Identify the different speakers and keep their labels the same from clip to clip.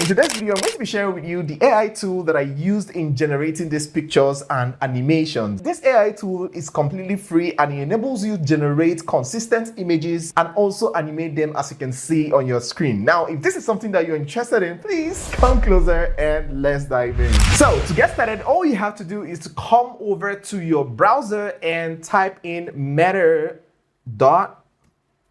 Speaker 1: In today's video, I'm going to be sharing with you the AI tool that I used in generating these pictures and animations. This AI tool is completely free and it enables you to generate consistent images and also animate them as you can see on your screen. Now, if this is something that you're interested in, please come closer and let's dive in. So to get started, all you have to do is to come over to your browser and type in Meta.ai.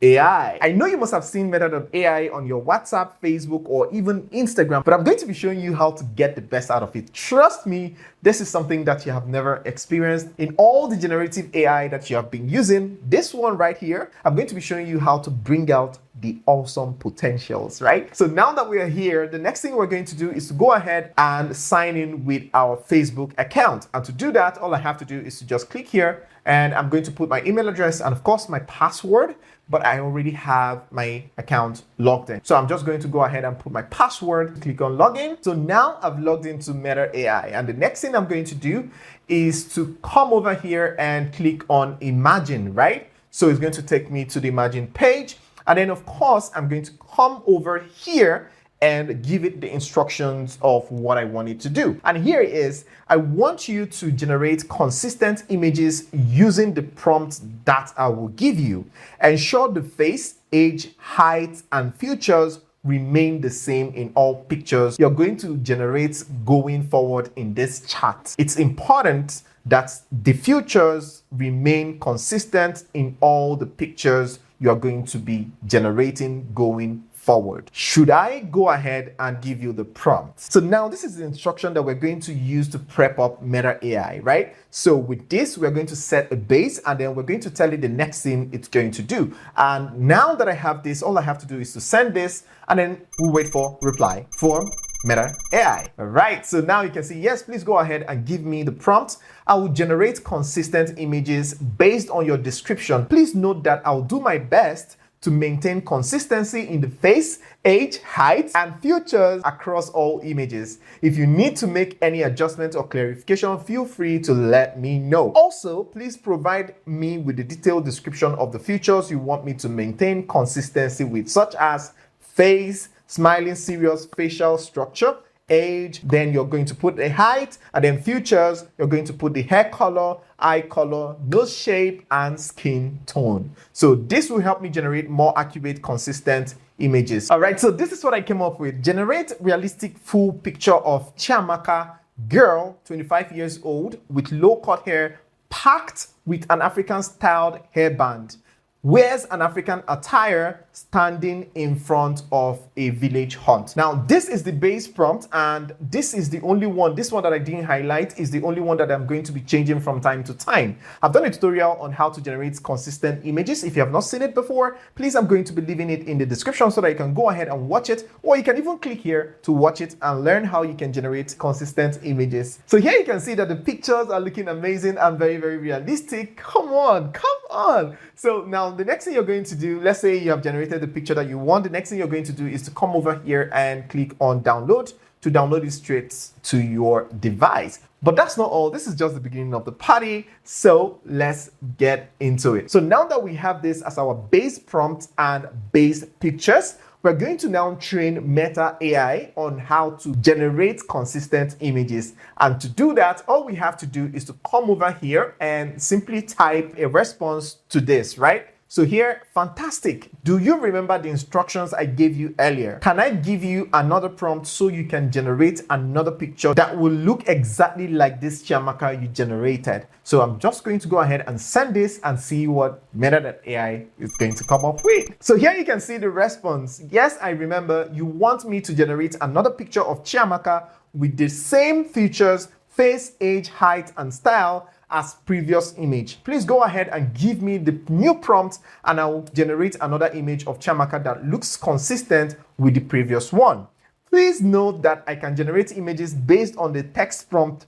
Speaker 1: I know you must have seen Meta.ai on your WhatsApp, Facebook, or even Instagram, but I'm going to be showing you how to get the best out of it. Trust me, this is something that you have never experienced. In all the generative AI that you have been using, this one right here, I'm going to be showing you how to bring out the awesome potentials, right? So now that we are here, the next thing we're going to do is to go ahead and sign in with our Facebook account. And to do that, all I have to do is to just click here and I'm going to put my email address and of course my password, but I already have my account logged in. So I'm just going to go ahead and put my password, click on login. So now I've logged into Meta AI. And the next thing I'm going to do is to come over here and click on Imagine, right? So it's going to take me to the Imagine page. And then of course, I'm going to come over here and give it the instructions of what I want it to do. And here it is. I want you to generate consistent images using the prompt that I will give you. Ensure the face, age, height, and features remain the same in all pictures you're going to generate going forward in this chart. It's important that the features remain consistent in all the pictures you are going to be generating going forward. Should I go ahead and give you the prompt? So now this is the instruction that we're going to use to prep up Meta AI, right? So with this, we're going to set a base and then we're going to tell it the next thing it's going to do. And now that I have this, all I have to do is to send this and then we'll wait for reply from Meta AI. All right, so now you can see, yes, please go ahead and give me the prompt. I will generate consistent images based on your description. Please note that I'll do my best to maintain consistency in the face, age, height, and features across all images. If you need to make any adjustment or clarification, feel free to let me know. Also, please provide me with the detailed description of the features you want me to maintain consistency with, such as face, smiling, serious facial structure, age, then you're going to put a height, and then features, you're going to put the hair color, eye color, nose shape, and skin tone. So this will help me generate more accurate, consistent images. All right, so this is what I came up with. Generate realistic full picture of Chiamaka, girl, 25 years old, with low cut hair, packed with an African styled hairband. Wears an African attire standing in front of a village hut. Now, this is the base prompt and this is the only one. This one that I didn't highlight is the only one that I'm going to be changing from time to time. I've done a tutorial on how to generate consistent images. If you have not seen it before, please, I'm going to be leaving it in the description so that you can go ahead and watch it, or you can even click here to watch it and learn how you can generate consistent images. So here you can see that the pictures are looking amazing and very, very realistic. Come on, come on. So now the next thing you're going to do, let's say you have generated the picture that you want. The next thing you're going to do is to come over here and click on download to download it straight to your device. But that's not all. This is just the beginning of the party. So let's get into it. So now that we have this as our base prompt and base pictures, we're going to now train Meta AI on how to generate consistent images. And to do that, all we have to do is to come over here and simply type a response to this, right? So here, fantastic. Do you remember the instructions I gave you earlier? Can I give you another prompt so you can generate another picture that will look exactly like this Chiamaka you generated? So I'm just going to go ahead and send this and see what Meta.ai is going to come up with. So here you can see the response. Yes, I remember you want me to generate another picture of Chiamaka with the same features, face, age, height, and style as previous image. Please go ahead and give me the new prompt and I'll generate another image of Chiamaka that looks consistent with the previous one. Please note that I can generate images based on the text prompt,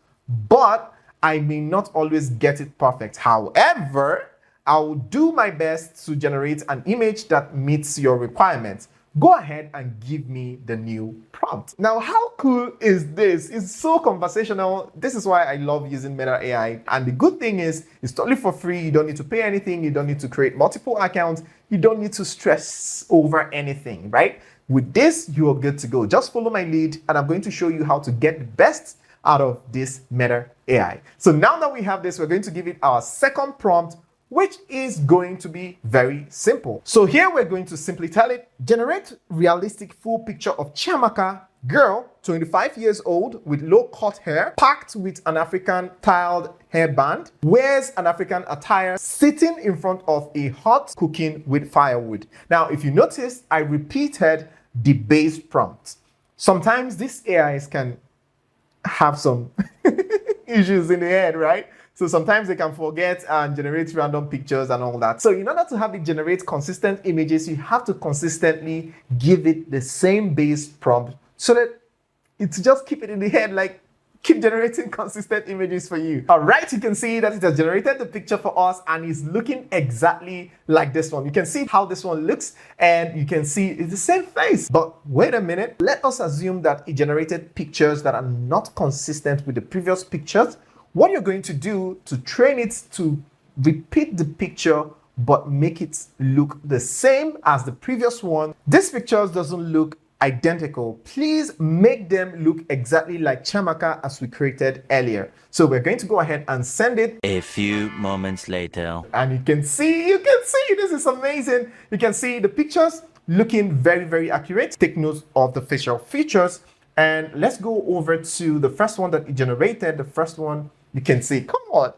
Speaker 1: but I may not always get it perfect. However, I will do my best to generate an image that meets your requirements. Go ahead and give me the new prompt. Now, how cool is this? It's so conversational. This is why I love using Meta AI. And the good thing is, it's totally for free. You don't need to pay anything. You don't need to create multiple accounts. You don't need to stress over anything, right? With this, you are good to go. Just follow my lead and I'm going to show you how to get the best out of this Meta AI. So now that we have this, we're going to give it our second prompt, which is going to be very simple. So here we're going to simply tell it, generate realistic full picture of Chiamaka, girl, 25 years old, with low-cut hair, packed with an African tiled hairband, wears an African attire, sitting in front of a hot cooking with firewood. Now, if you notice, I repeated the base prompt. Sometimes these AIs can have some issues in the head, right? So sometimes they can forget and generate random pictures and all that. So in order to have it generate consistent images, you have to consistently give it the same base prompt so that it's just keep it in the head, like keep generating consistent images for you. All right, you can see that it has generated the picture for us and it's looking exactly like this one. You can see how this one looks and you can see it's the same face. But wait a minute, let us assume that it generated pictures that are not consistent with the previous pictures. What you're going to do to train it to repeat the picture but make it look the same as the previous one. These pictures doesn't look identical. Please make them look exactly like Chiamaka as we created earlier. So we're going to go ahead and send it.
Speaker 2: A few moments later.
Speaker 1: And you can see, this is amazing. You can see the pictures looking very, very accurate. Take note of the facial features. And let's go over to the first one that it generated. The first one, you can see, come on.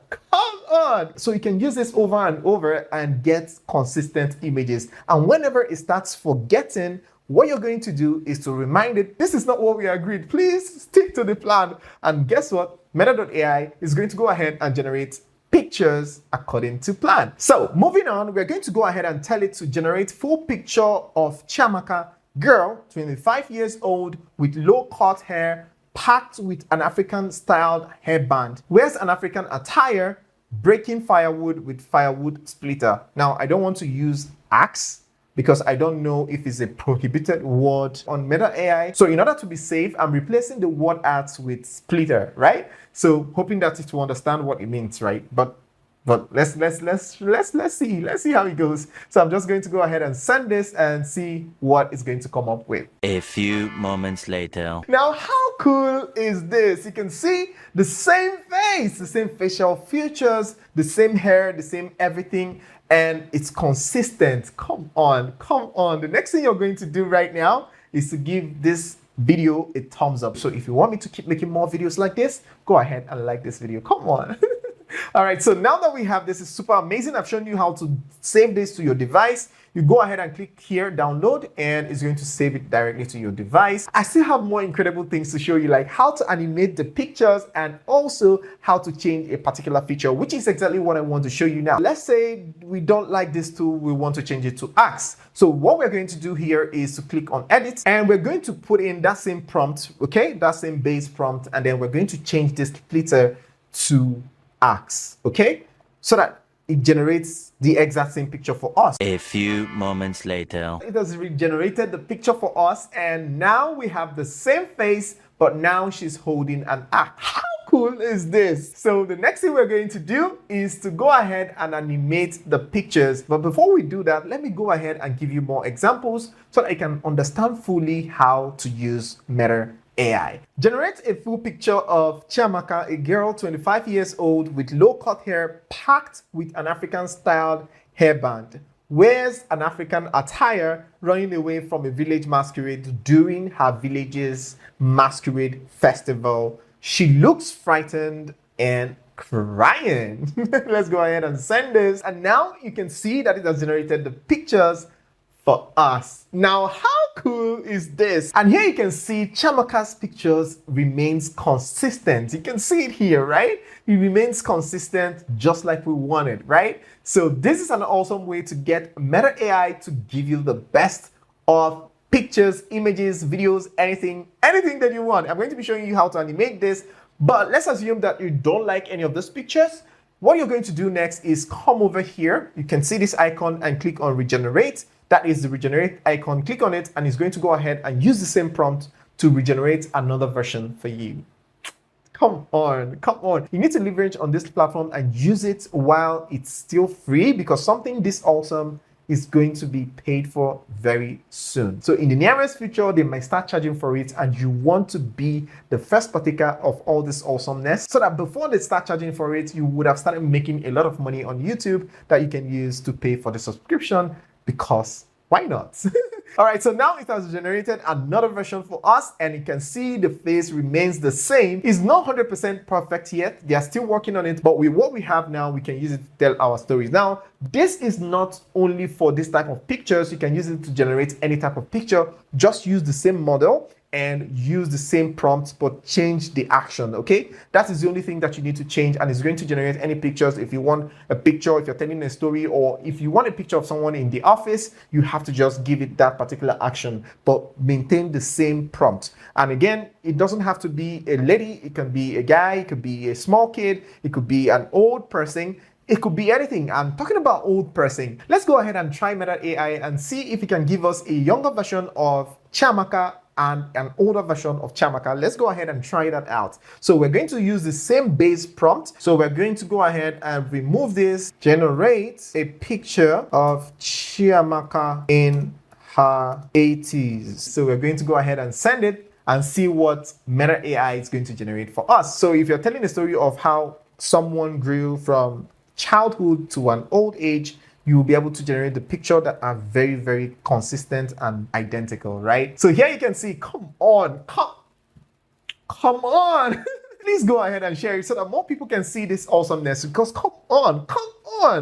Speaker 1: So you can use this over and over and get consistent images. And whenever it starts forgetting, what you're going to do is to remind it, this is not what we agreed. Please stick to the plan. And guess what? Meta.ai is going to go ahead and generate pictures according to plan. So moving on, we're going to go ahead and tell it to generate full picture of Chiamaka, girl, 25 years old, with low-cut hair, packed with an African-styled hairband, wears an African attire, breaking firewood with firewood splitter. Now, I don't want to use axe because I don't know if it's a prohibited word on Meta AI. So in order to be safe, I'm replacing the word axe with splitter, right? So hoping that it will understand what it means, right? But let's see how it goes. So I'm just going to go ahead and send this and see what it's going to come up with.
Speaker 2: A few moments later.
Speaker 1: Now, how cool is this? You can see the same face, the same facial features, the same hair, the same everything, and it's consistent. Come on. The next thing you're going to do right now is to give this video a thumbs up. So if you want me to keep making more videos like this, go ahead and like this video. Come on. All right, so now that we have this, it's super amazing. I've shown you how to save this to your device. You go ahead and click here, download, and it's going to save it directly to your device. I still have more incredible things to show you, like how to animate the pictures and also how to change a particular feature, which is exactly what I want to show you now. Let's say we don't like this tool, we want to change it to axe. So what we're going to do here is to click on edit, and we're going to put in that same prompt, okay? That same base prompt, and then we're going to change this splitter to axe, okay? So that it generates the exact same picture for us.
Speaker 2: A few moments later.
Speaker 1: It has regenerated the picture for us, and now we have the same face, but now she's holding an axe. How cool is this? So the next thing we're going to do is to go ahead and animate the pictures. But before we do that, let me go ahead and give you more examples so that I can understand fully how to use Meta AI. Generate a full picture of Chiamaka, a girl 25 years old with low-cut hair, packed with an African-styled hairband, wears an African attire, running away from a village masquerade during her village's masquerade festival. She looks frightened and crying. Let's go ahead and send this. And now you can see that it has generated the pictures for us. Now, how cool is this? And here you can see Chiamaka's pictures remains consistent. You can see it here, right? It remains consistent just like we wanted, right? So this is an awesome way to get Meta AI to give you the best of pictures, images, videos, anything that you want. I'm going to be showing you how to animate this, but let's assume that you don't like any of those pictures. What you're going to do next is come over here. You can see this icon and click on regenerate. That is the regenerate icon. Click on it and it's going to go ahead and use the same prompt to regenerate another version for you. Come on. You need to leverage on this platform and use it while it's still free, because something this awesome is going to be paid for very soon. So in the nearest future, they might start charging for it, and you want to be the first partaker of all this awesomeness so that before they start charging for it, you would have started making a lot of money on YouTube that you can use to pay for the subscription, because why not? All right, so now it has generated another version for us, and you can see the face remains the same. It's not 100% perfect yet. They are still working on it, but with what we have now, we can use it to tell our stories. Now, this is not only for this type of pictures. You can use it to generate any type of picture. Just use the same model and use the same prompt, but change the action, okay? That is the only thing that you need to change, and it's going to generate any pictures. If you want a picture, if you're telling a story, or if you want a picture of someone in the office, you have to just give it that particular action, but maintain the same prompt. And again, it doesn't have to be a lady, it can be a guy, it could be a small kid, it could be an old person. It could be anything. I'm talking about old person. Let's go ahead and try Meta AI and see if it can give us a younger version of Chiamaka and an older version of Chiamaka. Let's go ahead and try that out. So we're going to use the same base prompt. So we're going to go ahead and remove this, generate a picture of Chiamaka in her 80s. So we're going to go ahead and send it and see what Meta AI is going to generate for us. So if you're telling a story of how someone grew from childhood to an old age, you will be able to generate the picture that are very, very consistent and identical, right? So here you can see, come on. Please go ahead and share it so that more people can see this awesomeness, because come on.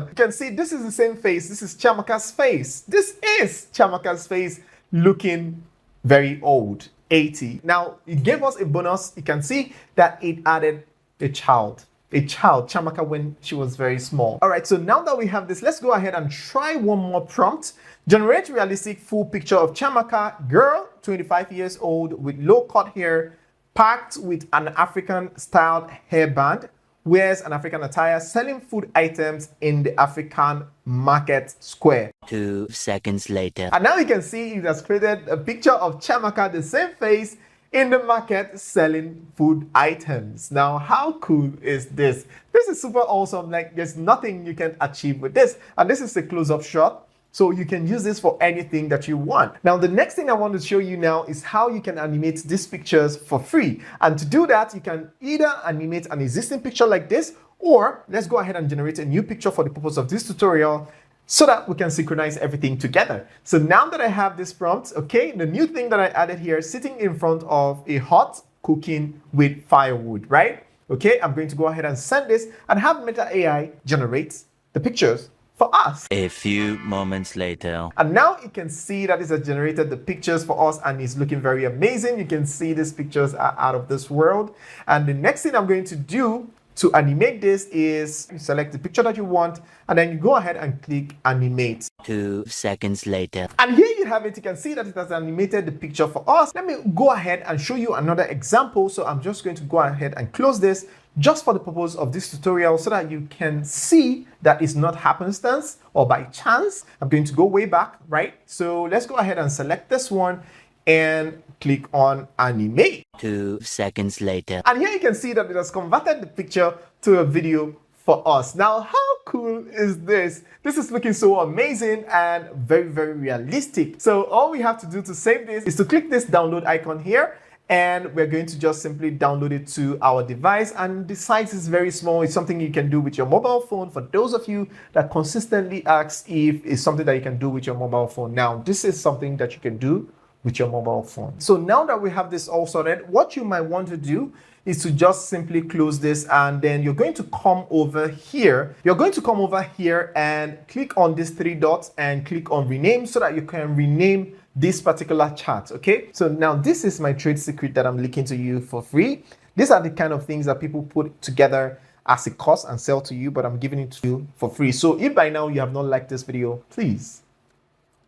Speaker 1: You can see this is the same face. This is Chiamaka's face. This is Chiamaka's face looking very old, 80. Now, it gave us a bonus. You can see that it added a child, Chiamaka, when she was very small. All right, so now that we have this, let's go ahead and try one more prompt. Generate realistic full picture of Chiamaka, girl, 25 years old, with low cut hair, packed with an African styled hairband, wears an African attire, selling food items in the African market square.
Speaker 2: 2 seconds later.
Speaker 1: And now you can see it has created a picture of Chiamaka, the same face, in the market selling food items. Now, how cool is this? This is super awesome. Like, there's nothing you can achieve with this. And this is a close-up shot, so you can use this for anything that you want. Now, the next thing I want to show you now is how you can animate these pictures for free. And to do that, you can either animate an existing picture like this, or let's go ahead and generate a new picture for the purpose of this tutorial, so that we can synchronize everything together. So now that I have this prompt, okay, the new thing that I added here, sitting in front of a hot cooking with firewood, right? Okay, I'm going to go ahead and send this and have Meta AI generate the pictures for us.
Speaker 2: A few moments later.
Speaker 1: And now you can see that it has generated the pictures for us, and it's looking very amazing. You can see these pictures are out of this world. And the next thing I'm going to do to animate this is you select the picture that you want, and then you go ahead and click animate.
Speaker 2: 2 seconds later.
Speaker 1: And here you have it. You can see that it has animated the picture for us. Let me go ahead and show you another example. So I'm just going to go ahead and close this just for the purpose of this tutorial, so that you can see that it's not happenstance or by chance. I'm going to go way back, right? So let's go ahead and select this one and click on animate.
Speaker 2: 2 seconds later.
Speaker 1: And here you can see that it has converted the picture to a video for us. Now, how cool is this? This is looking so amazing and very, very realistic. So all we have to do to save this is to click this download icon here, and we're going to just simply download it to our device. And the size is very small. It's something you can do with your mobile phone. For those of you that consistently ask if it's something that you can do with your mobile phone, now this is something that you can do with your mobile phone. So now that we have this all sorted, what you might want to do is to just simply close this, and then you're going to come over here. You're going to come over here and click on these 3 dots and click on rename, so that you can rename this particular chart, okay? So now this is my trade secret that I'm leaking to you for free. These are the kind of things that people put together as a course and sell to you, but I'm giving it to you for free. So if by now you have not liked this video, please,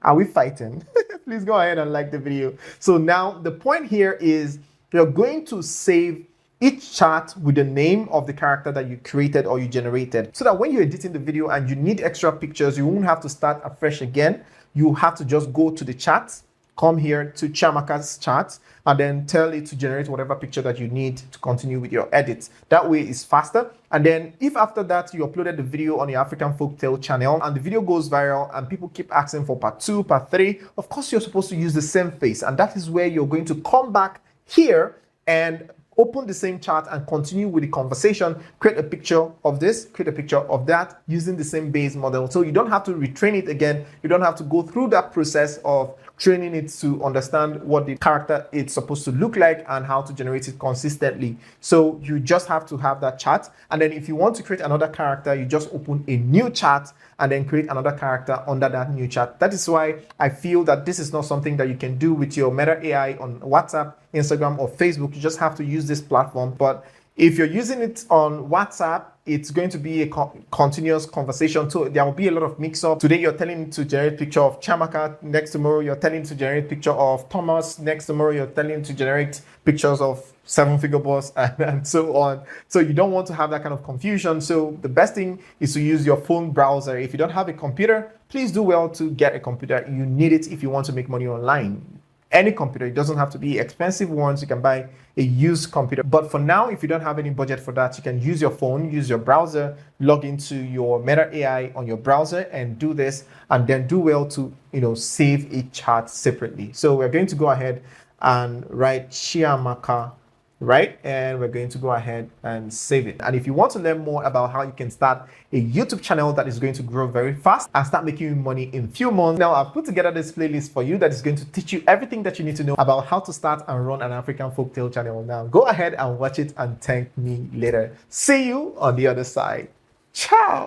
Speaker 1: are we fighting? Please go ahead and like the video. So now the point here is you're going to save each chart with the name of the character that you created or you generated, so that when you're editing the video and you need extra pictures, you won't have to start afresh again. You have to just go to the chart, come here to Chiamaka's chart and then tell it to generate whatever picture that you need to continue with your edits. That way it's faster. And then if after that you uploaded the video on your African Folktale channel and the video goes viral and people keep asking for part 2, part 3, of course you're supposed to use the same face. And that is where you're going to come back here and open the same chart and continue with the conversation, create a picture of this, create a picture of that using the same base model. So you don't have to retrain it again. You don't have to go through that process of training it to understand what the character is supposed to look like and how to generate it consistently. So you just have to have that chart. And then if you want to create another character, you just open a new chart and then create another character under that new chart. That is why I feel that this is not something that you can do with your Meta AI on WhatsApp, Instagram, or Facebook. You just have to use this platform. But if you're using it on WhatsApp, it's going to be a continuous conversation. So there will be a lot of mix-up. Today you're telling it to generate picture of Chiamaka. Next tomorrow you're telling it to generate picture of Thomas. Next tomorrow you're telling it to generate pictures of 7-figure boss and so on. So you don't want to have that kind of confusion. So the best thing is to use your phone browser. If you don't have a computer, please do well to get a computer. You need it if you want to make money online. Any computer, it doesn't have to be expensive ones. You can buy a used computer. But for now, if you don't have any budget for that, you can use your phone, use your browser, log into your Meta AI on your browser and do this, and then do well to, save each chart separately. So we're going to go ahead and write Chiamaka, right? And we're going to go ahead and save it. And if you want to learn more about how you can start a YouTube channel that is going to grow very fast and start making you money in few months, now I've put together this playlist for you that is going to teach you everything that you need to know about how to start and run an African Folktale channel. Now go ahead and watch it and thank me later. See you on the other side. Ciao.